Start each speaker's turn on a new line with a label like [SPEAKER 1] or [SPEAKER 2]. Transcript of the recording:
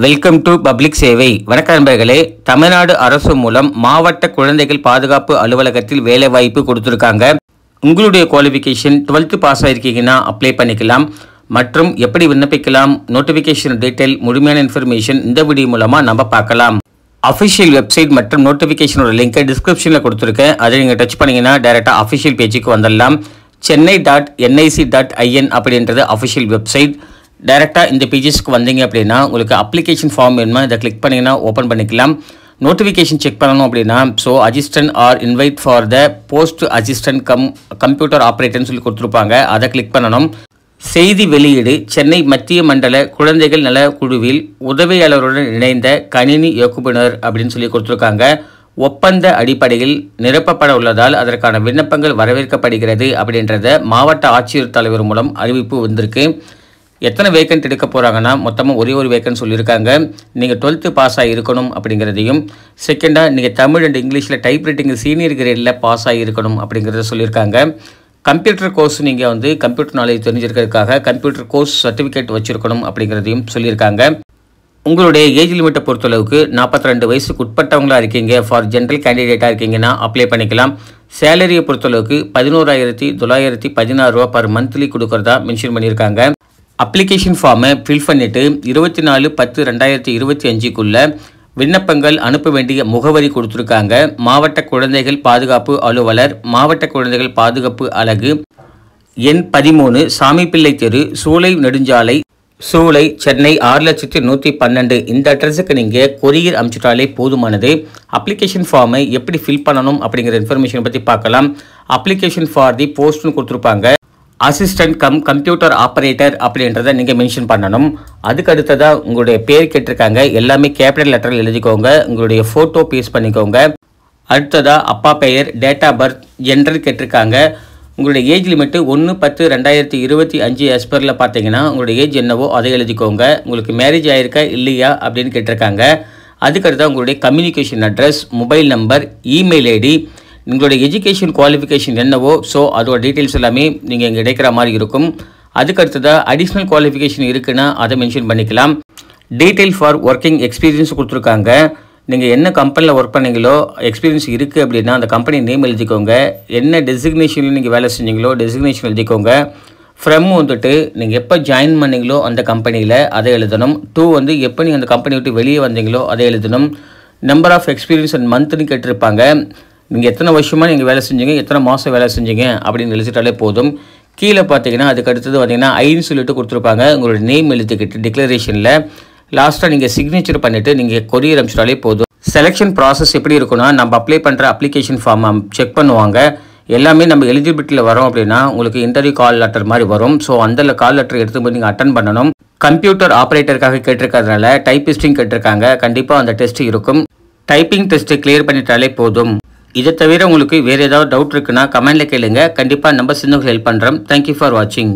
[SPEAKER 1] Welcome to public சேவை. வணக்கம் நண்பர்களே. தமிழ்நாடு அரசு மூலம் மாவட்ட குழந்தைகள் பாதுகாப்பு அலுவலகத்தில் வேலைவாய்ப்பு கொடுத்துருக்காங்க. உங்களுடைய குவாலிஃபிகேஷன் 12th பாஸ் ஆகிருக்கீங்கன்னா அப்ளை பண்ணிக்கலாம். மற்றும் எப்படி விண்ணப்பிக்கலாம், நோட்டிஃபிகேஷன் டீட்டெயில், முழுமையான இன்ஃபர்மேஷன் இந்த வீடியோ மூலமாக நம்ம பார்க்கலாம். அஃபிஷியல் வெப்சைட் மற்றும் நோட்டிஃபிகேஷனோட லிங்கை டிஸ்கிரிப்ஷனில் கொடுத்துருக்கேன். அதை நீங்கள் டச் பண்ணிங்கன்னா டைரெக்டாக அஃபிஷியல் பேஜுக்கு வந்துடலாம். chennai.nic.in அப்படின்றது அஃபிஷியல் வெப்சைட். டைரெக்டாக இந்த பேஜஸ்க்கு வந்தீங்க அப்படின்னா உங்களுக்கு அப்ளிகேஷன் ஃபார்ம் வேணுமா, இதை கிளிக் பண்ணிங்கன்னா ஓப்பன் பண்ணிக்கலாம். நோட்டிஃபிகேஷன் செக் பண்ணணும் அப்படின்னா assistant or invite for the post assistant computer ஆப்ரேட்டர்னு சொல்லி கொடுத்துருப்பாங்க. அதை கிளிக் பண்ணணும். செய்தி வெளியீடு: சென்னை மத்திய மண்டல குழந்தைகள் நல குழுவில் உதவியாளருடன் இணைந்த கணினி இயக்குனர் அப்படின்னு சொல்லி கொடுத்துருக்காங்க. ஒப்பந்த அடிப்படையில் நிரப்பப்பட உள்ளதால் அதற்கான விண்ணப்பங்கள் வரவேற்கப்படுகிறது அப்படின்றத மாவட்ட ஆட்சியர் தலைவர் மூலம் அறிவிப்பு வந்திருக்கு. எத்தனை வேக்கன்ட் எடுக்க போகிறாங்கன்னா மொத்தமாக ஒரே ஒரு வேக்கன்ட் சொல்லியிருக்காங்க. நீங்கள் 12th பாஸ் ஆகிருக்கணும் அப்படிங்கிறதையும், செகண்டாக நீங்கள் தமிழ் அண்ட் இங்கிலீஷில் டைப்ரைட்டிங் சீனியர் கிரேடில் பாஸ் ஆகிருக்கணும் அப்படிங்கிறத சொல்லியிருக்காங்க. கம்ப்யூட்டர் கோர்ஸ் நீங்கள் கம்ப்யூட்டர் நாலேஜ் தெரிஞ்சிருக்கிறதுக்காக கம்ப்யூட்டர் கோர்ஸ் சர்டிஃபிகேட் வச்சுருக்கணும் அப்படிங்கிறதையும் சொல்லியிருக்காங்க. உங்களுடைய ஏஜ் லிமிட்டை பொறுத்தளவுக்கு 42 வயசுக்கு உட்பட்டவங்களாக இருக்கீங்க, ஃபார் ஜென்ரல் கேண்டிடேட்டாக இருக்கீங்கன்னா அப்ளை பண்ணிக்கலாம். சேலரியை பொறுத்தளவுக்கு 11,916 ரூபா பர் மந்த்லி கொடுக்குறதா மென்ஷன் பண்ணியிருக்காங்க. அப்ளிகேஷன் ஃபார்மை ஃபில் பண்ணிவிட்டு 24/10/2025க்குள்ள விண்ணப்பங்கள் அனுப்ப வேண்டிய முகவரி கொடுத்துருக்காங்க. மாவட்ட குழந்தைகள் பாதுகாப்பு அலுவலர், மாவட்ட குழந்தைகள் பாதுகாப்பு அலகு, எண் 13, சாமிப்பிள்ளை தெரு, சூளை நெடுஞ்சாலை, சூளை, சென்னை 6,112. இந்த அட்ரஸுக்கு நீங்கள் கொரியர் அனுப்பிச்சிட்டாலே போதுமானது. அப்ளிகேஷன் ஃபார்மை எப்படி ஃபில் பண்ணணும் அப்படிங்கிற இன்ஃபர்மேஷன் பற்றி பார்க்கலாம். அப்ளிகேஷன் ஃபார் தி போஸ்ட்னு கொடுத்துருப்பாங்க. அசிஸ்டன்ட் கம்ப்யூட்டர் ஆப்ரேட்டர் அப்படின்றத நீங்கள் மென்ஷன் பண்ணணும். அதுக்கு அடுத்ததாக உங்களுடைய பேர் கேட்டிருக்காங்க, எல்லாமே கேபிட்டல் லெட்டரில் எழுதிக்கோங்க. உங்களுடைய ஃபோட்டோ பேஸ்ட் பண்ணிக்கோங்க. அடுத்ததாக அப்பா பெயர், டேட் ஆஃப் பர்த், ஜெண்டர் கேட்டிருக்காங்க. உங்களுடைய ஏஜ் லிமிட்டு 1/10/2025 எஸ்பரில் பார்த்தீங்கன்னா உங்களுடைய ஏஜ் என்னவோ அதை எழுதிக்கோங்க. உங்களுக்கு மேரேஜ் ஆகிருக்கா இல்லையா அப்படின்னு கேட்டிருக்காங்க. அதுக்கடுத்தா உங்களுடைய communication address, mobile number, email ID, உங்களுடைய எஜுகேஷன் குவாலிஃபிகேஷன் என்னவோ அதோட டீட்டெயில்ஸ் எல்லாமே நீங்கள் இங்கே கிடைக்கிற மாதிரி இருக்கும். அதுக்கடுத்ததாக அடிஷ்னல் குவாலிஃபிகேஷன் இருக்குன்னா அதை மென்ஷன் பண்ணிக்கலாம். டீட்டெயில் ஃபார் ஒர்க்கிங் எக்ஸ்பீரியன்ஸ் கொடுத்துருக்காங்க. நீங்கள் என்ன கம்பெனியில் ஒர்க் பண்ணீங்களோ எக்ஸ்பீரியன்ஸ் இருக்குது அப்படின்னா அந்த கம்பெனி நேம் எழுதிக்கோங்க. என்ன டெசிக்னேஷனில் நீங்கள் வேலை செஞ்சீங்களோ டெசிக்னேஷன் எழுதிக்கோங்க. ஃப்ரம் நீங்கள் எப்போ ஜாயின் பண்ணீங்களோ அந்த கம்பெனியில் அதை எழுதணும். எப்போ நீங்கள் அந்த கம்பெனி விட்டு வெளியே வந்தீங்களோ அதை எழுதணும். நம்பர் ஆஃப் எக்ஸ்பீரியன்ஸ் அண்ட் மந்த்னு கேட்டிருப்பாங்க. நீங்கள் எத்தனை வருஷமாக நீங்கள் வேலை செஞ்சீங்க, எத்தனை மாதம் வேலை செஞ்சீங்க அப்படின்னு எழுதிட்டாலே போதும். கீழே பார்த்தீங்கன்னா அதுக்கு அடுத்தது பார்த்தீங்கன்னா ஐன்னு சொல்லிட்டு கொடுத்துருப்பாங்க. உங்களோட நேம் எழுதிக்கிட்டு டிக்ளரேஷனில் லாஸ்ட்டாக நீங்கள் சிக்னேச்சர் பண்ணிவிட்டு நீங்கள் கொரியர் அனுப்பிச்சிட்டாலே போதும். செலெக்ஷன் ப்ராசஸ் எப்படி இருக்குன்னா, நம்ம அப்ளை பண்ணுற அப்ளிகேஷன் ஃபார்மை செக் பண்ணுவாங்க. எல்லாமே நம்ம எலிஜிபிலிட்டியில் வரோம் அப்படின்னா உங்களுக்கு இன்டர்வியூ கால் லெட்டர் மாதிரி வரும். அந்த கால் லெட்டர் எடுத்தும்போது நீங்கள் அட்டன் பண்ணணும். கம்ப்யூட்டர் ஆப்ரேட்டருக்காக கேட்டிருக்கிறதுனால டைப்பிஸ்டிங் கேட்டிருக்காங்க. கண்டிப்பாக அந்த டெஸ்ட் இருக்கும். டைப்பிங் டெஸ்ட்டு கிளியர் பண்ணிட்டாலே போதும். இதை தவிர உங்களுக்கு வேறு ஏதாவது டவுட் இருக்குன்னா கமெண்டில் கேளுங்க. கண்டிப்பாக நம்ம சின்னங்களுக்கு ஹெல்ப் பண்ணுறோம். தேங்க்யூ ஃபார் வாட்சிங்.